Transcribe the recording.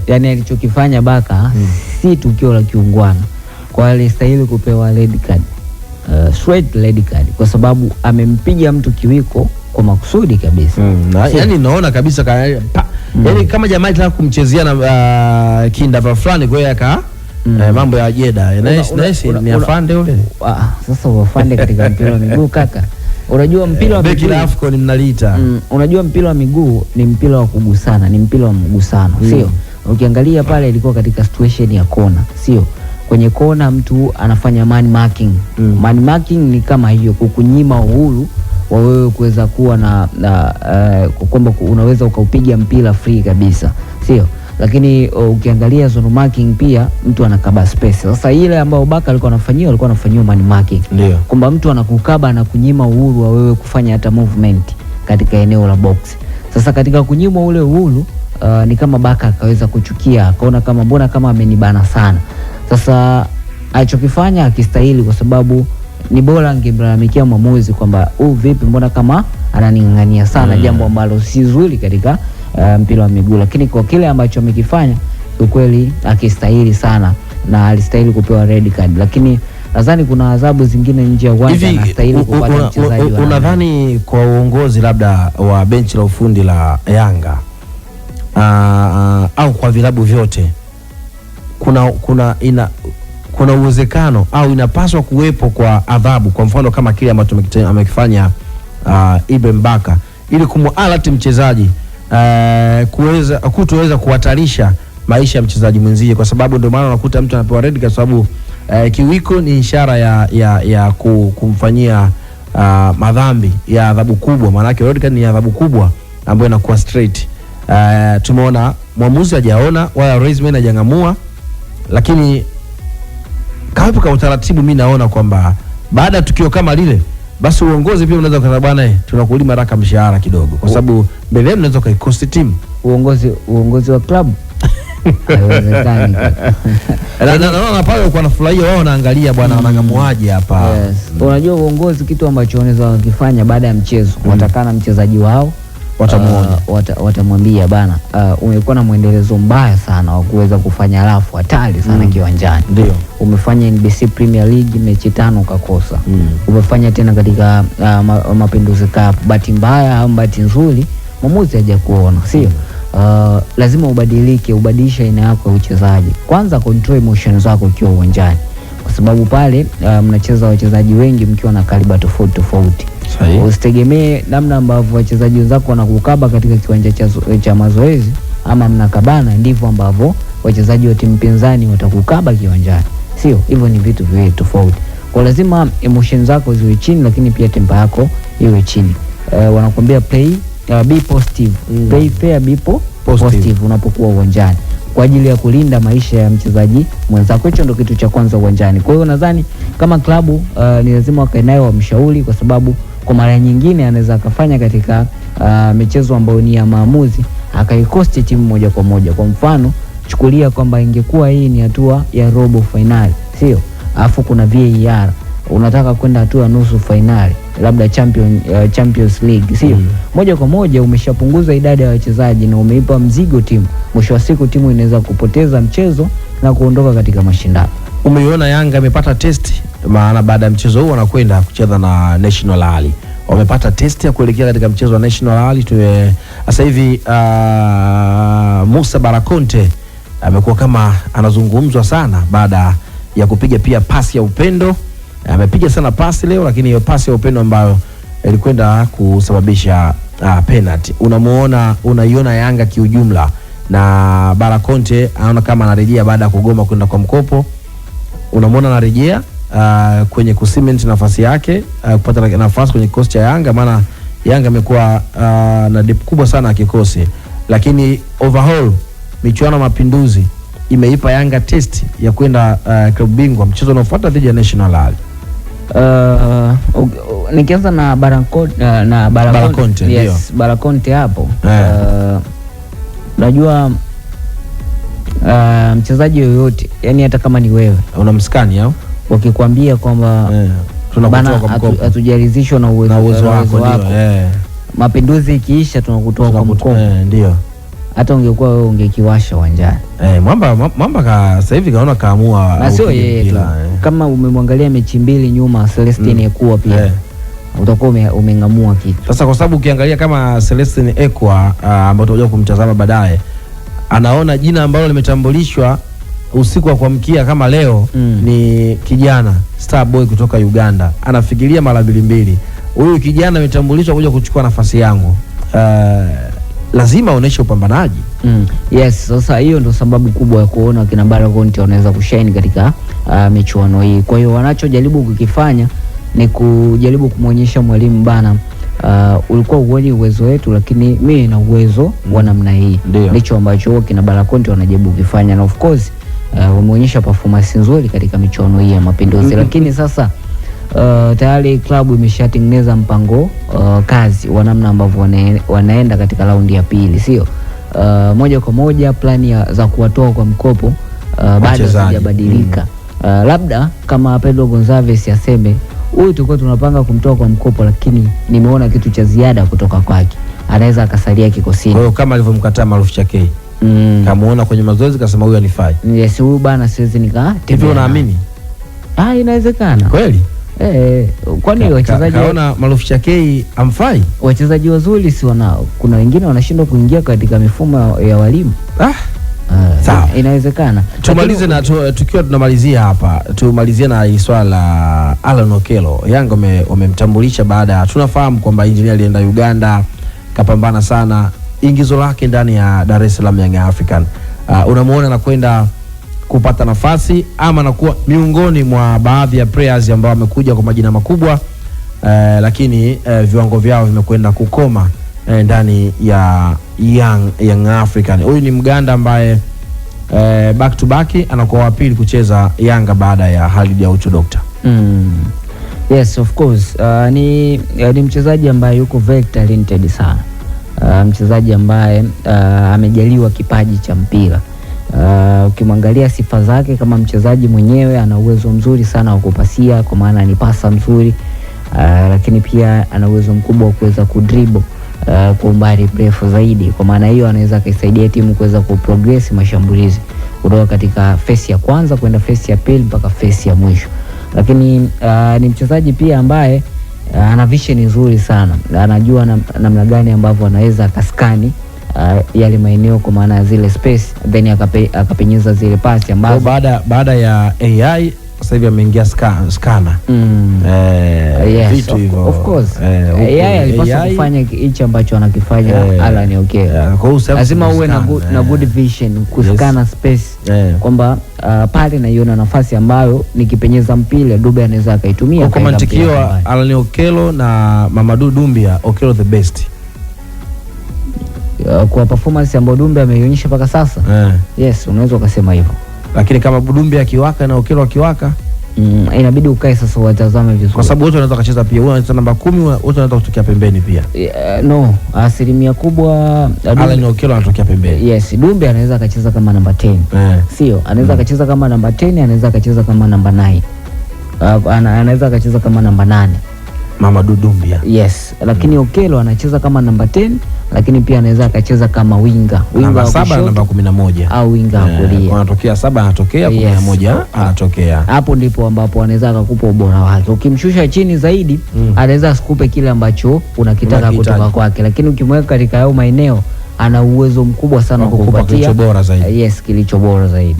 yani alichokifanya Baka si tukio la kiungwana, kwa alistahili kupewa red card, straight red card, kwa sababu amempiga mtu kiwiko kwa makusudi kabisa. Yani naona kabisa yani kama jamaa alitaka kumchezea na kinda fulani, kwa hiyo mambo ya Jeda ni afande ule. Sasa afande katika mpira wa miguu kaka, unajua mpira wa miguu AFCON mnaliita, unajua mpira wa miguu ni mpira wa kugusana, ni mpira wa mgusano, sio? Ukiangalia pale ilikuwa katika situation ya kona, sio? Kwenye kona mtu anafanya man marking. Man marking ni kama hiyo, kukunyima uhuru wa wewe kuweza kuwa na kwamba unaweza ukaupiga mpira free kabisa, sio? Lakini ukiangalia zone marking pia mtu anakaba space. Sasa ile ambayo Baka alikuwa anafanyiwa man marking, kwamba mtu anakukaba na kunyima uhuru wa wewe kufanya hata movement katika eneo la box. Sasa katika kunyima ule uhuru ni kama Baka akaweza kuchukia, akaona kama mbona kama amenibana sana. Sasa alichokifanya akistahili, kwa sababu ni bora angemlalamikia mwamuzi kwamba vipi mbona kama ananing'ang'ania sana, jambo ambalo si zuri katika mpira wa miguu. Lakini kwa kile ambacho amekifanya ukweli akistahili sana na alistahili kupewa red card, lakini nadhani kuna adhabu zingine nje ya uwanja anastahili kupata mchezaji. Unadhani kwa uongozi labda wa benchi la ufundi la Yanga au kwa vilabu vyote kuna uwezekano au inapaswa kuwepo kwa adhabu, kwa mfano kama kile ambacho amekifanya Ibrahim Baka, ili kumualert mchezaji kutoweza kuhatarisha maisha ya mchezaji mwenzie, kwa sababu ndio maana unakuta mtu anapewa red kwa sababu kiwiko ni ishara ya kumfanyia madhambi ya adhabu kubwa. Maana yake red ni adhabu kubwa ambayo inakuwa straight. Tumeona mwamuzi hajaona wala Reisman hajangamua, lakini kawapo kwa utaratibu mimi naona kwamba baada ya tukio kama lile basi uongozi pia unaweza kusema bwana tunakulima raka mshahara kidogo, kwa sababu mbele unaweza kuikosti timu. Uongozi wa club haiwezekani. Na pale kwa nafurahia wao wanaangalia bwana wanangamuaje hapa. Unajua uongozi kitu ambacho wanaweza kufanya baada ya mchezo, watakana mchezaji wao watamwambia bana, umekuwa na muendelezo mbaya sana wa kuweza kufanya alafu hatari sana kiwanjani. Ndio. Umefanya NBC Premier League mechi 5 ukakosa. Umefanya tena katika Mapinduzi Cup, bahati mbaya au bahati nzuri mwamuzi hajakuona, sio? Lazima ubadilishe aina yako ya uchezaji. Kwanza control emotions zako ukiwa uwanjani, kwa sababu pale mnacheza wachezaji wengi mkiwa na kaliba tofauti. Usitegemee namna ambavyo wachezaji wenzako wanakukaba katika kiwanja cha mazoezi ama mnakabana ndivyo ambavyo wachezaji wa timu pinzani watakukaba kiwanjani, sio? Hivyo ni vitu viwili tofauti. Kwa lazima emotions zako ziwe chini, lakini pia tempo yako iwe chini. Wanakuambia play be positive, play fair, be positive unapokuwa uwanjani, kwa ajili ya kulinda maisha ya mchezaji mwenzako. Hicho ndio kitu cha kwanza uwanjani. Kwa hiyo nadhani kama klabu ni lazima wakae nayo wamshauri, kwa sababu kwa mara nyingine anaweza akafanya katika michezo ambayo ni ya maamuzi akaikosti timu moja kwa moja. Kwa mfano chukulia kwamba ingekuwa hii ni hatua ya robo finali, sio? Alafu kuna VAR, unataka kwenda hatua nusu finali, labda Champions League, sio? Moja kwa moja umeshapunguza idadi ya wachezaji na umeipa mzigo timu. Mwisho wa siku timu inaweza kupoteza mchezo na kuondoka katika mashindano. Umeiona Yanga imepata test, maana baada ya mchezo huu wanakwenda kucheza na National Ali. Wamepata test ya kuelekea katika mchezo wa National Ali. Sasa hivi Musa Barakonte amekuwa kama anazungumzwa sana baada ya kupiga pia pasi ya upendo. Amepiga sana pasi leo, lakini hiyo pasi ya upendo ambayo ilikwenda kusababisha penalty. Unaiona Yanga kiujumla, na Barakonte anaona kama anarejea baada ya kugoma kwenda kwa mkopo. Unamwona anarejea kwenye kucement nafasi yake, kupata nafasi kwenye kikosi cha Yanga, maana Yanga imekuwa na depth kubwa sana ya kikosi. Lakini overall michuano Mapinduzi imeipa Yanga test ya kwenda klabu bingwa mchezo unaofuata dhidi ya National Ali. Nikianza na Barakonte, yes, Barakonte hapo. Najua mchezaji yoyote, yani hata kama ni wewe unamskani au wakikwambia kwamba tunakutoa kwa mkopo, hatujaridhishwa na uwezo wako, Mapinduzi ikiisha tunakutoa kwa mkopo, ndio hata ungekuwa wewe ungekiwasha uwanjani. Mwamba sasa hivi kaona kaamua, na sio yeye tu. Kama umemwangalia mechi mbili nyuma Celestine Ekwa pia utakuwa umeng'amua kitu. Sasa kwa sababu ukiangalia kama Celestine Ekwa ambaye tutakuja kumtazama baadaye, anaona jina ambalo limetambulishwa usiku wa kuamkia kama leo ni kijana Star Boy kutoka Uganda. Anafikiria mara mbili. Huyu kijana ametambulishwa kuja kuchukua nafasi yangu. Lazima aoneshe upambanaji. Yes, sasa hiyo ndio sababu kubwa ya kuona kina Bara Conte wanaweza kushine katika michuano hii. Kwa hiyo wanachojaribu kukifanya ni kujaribu kumwonyesha mwalimu bana, ulikuwa uone uwezo wetu, lakini mimi na uwezo wa namna hii. Ndicho ambacho kina Bara Conte wanajaribu kufanya, na of course wameonyesha performance nzuri katika michuano hii ya Mapinduzi. Lakini sasa tayari klabu imeshatengeneza mpango kazi wa namna ambavyo wanaenda katika raundi ya pili, sio moja kwa moja plani za kuwatoa kwa mkopo bado hazijabadilika. Labda kama Pedro Gonçalves aseme huyu tulikuwa tunapanga kumtoa kwa mkopo, lakini nimeona kitu cha ziada kutoka kwake, anaweza akasalia kikosini. Kwa hiyo kama alivyomkataa Maruf Chakei, kamuona kwenye mazoezi kasema huyu anifai. Yes, huyu bana siwezi hivi. Unaamini? Inawezekana kweli. Kwani wachezaji kaona Maruf Chakei amfai? Wachezaji wazuri si wanao, kuna wengine wanashindwa kuingia katika mifumo ya walimu. Sawa, inawezekana. Tumalize na tukiwa tunamalizia hapa, tumalizie na swala la Alan Okello. Yanga wamemtambulisha baada, tunafahamu kwamba engineer alienda Uganda kapambana sana, ingizo lake ndani ya Dar es Salaam Young African. Unamuona anakwenda kupata nafasi ama anakuwa miongoni mwa baadhi ya players ambao wamekuja kwa majina makubwa, lakini viwango vyao vimekwenda kukoma ndani ya Young African. Huyu ni Mganda ambaye back to back anakuwa wa pili kucheza Yanga baada ya Khalid Aucho Doctor. Yes, of course. Ni mchezaji ambaye yuko very talented sana. Mchezaji ambaye amejaliwa kipaji cha mpira. Ukimwangalia sifa zake kama mchezaji mwenyewe, ana uwezo mzuri sana wa kupasia, kwa maana ni pasa mzuri, lakini pia ana uwezo mkubwa wa kuweza kudribble kwa umbali mrefu zaidi. Kwa maana hiyo anaweza kusaidia timu kuweza kuprogress mashambulizi kutoka katika phase ya kwanza kwenda phase ya pili mpaka phase ya mwisho. Lakini ni mchezaji pia ambaye ana vision nzuri sana, anajua namna gani ambavyo anaweza kaskani yale maeneo, kwa maana ya zile space, then akapenyeza zile pasi ambazo baada ya AI sasa hivi ameingia scanner. Yes, vitu hivyo. Of course. AI alipaswa kufanya hicho ambacho anakifanya Alan Okello. Lazima uwe na good vision kuskana space, kwamba pale naiona nafasi ambayo nikipenyeza mpira Dube anaweza akaitumia. Kwa mantikio Alan Okello na Mamadou Doumbia, Okello the best kwa performance ambayo Doumbia ameionyesha mpaka sasa. Yes, unaweza ukasema hivyo. Lakini kama Doumbia akiwaka na Okello akiwaka, inabidi ukae sasa watazame vizuri, kwa sababu wote wanaweza kucheza pia. Wewe unacheza namba 10, wote wanaweza kutokea pembeni pia. No, asilimia kubwa Alan Okello anatokea pembeni. Yes, Doumbia anaweza akacheza kama namba 10. Sio, anaweza akacheza kama namba 10, anaweza akacheza kama namba 9. Anaweza akacheza kama namba 8. Mamadou Doumbia. Yes, lakini Okello anacheza kama namba 10, lakini pia anaweza akacheza kama winga namba 7 na namba 11 au winga kulia. Anatokea 7 anatokea 11 anatokea. Hapo ndipo ambapo anaweza akakupa ubora wake. Ukimshusha chini zaidi anaweza asikupe kile ambacho unakitaka kutoka kwake, lakini ukimweka katika hayo maeneo ana uwezo mkubwa sana kukupa kilicho bora zaidi. Yes, kilicho bora zaidi.